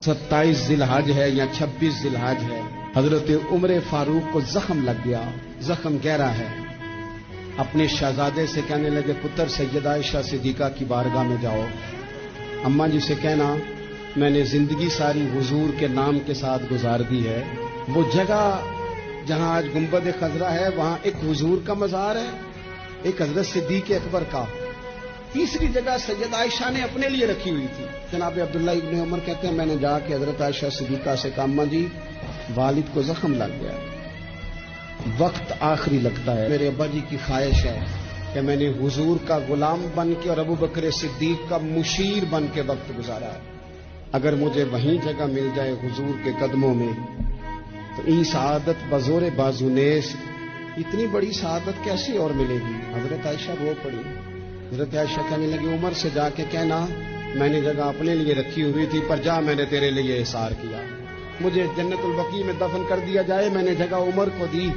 27 ذی-الحج ہے یا 26 ذی-الحج ہے، حضرت عمر فاروق کو زخم لگ گیا، زخم گہرا ہے۔ اپنے شہزادے سے کہنے لگے پتر سیدہ عائشہ صدیقہ کی بارگاہ میں جاؤ، اماں جی سے کہنا میں نے زندگی ساری حضور کے نام کے ساتھ گزار دی ہے، وہ جگہ جہاں آج گنبد خضرا ہے وہاں ایک حضور کا مزار ہے، ایک حضرت صدیق اکبر کا، تیسری جگہ سیدہ عائشہ نے اپنے لیے رکھی ہوئی تھی۔ جناب عبداللہ ابن عمر کہتے ہیں میں نے جا کے حضرت عائشہ صدیقہ سے کہا اماں جی والد کو زخم لگ گیا، وقت آخری لگتا ہے، میرے ابا جی کی خواہش ہے کہ میں نے حضور کا غلام بن کے اور ابو بکر صدیق کا مشیر بن کے وقت گزارا ہے، اگر مجھے وہیں جگہ مل جائے حضور کے قدموں میں تو این سعادت بزور بازو نیس، اتنی بڑی سعادت کیسے اور ملے گی۔ حضرت عائشہ رو پڑی، حضرت عائشہ کہنے لگی عمر سے جا کے کہنا میں نے جگہ اپنے لیے رکھی ہوئی تھی پر جا میں نے تیرے لیے احسار کیا، مجھے جنت البقیع میں دفن کر دیا جائے، میں نے جگہ عمر کو دی۔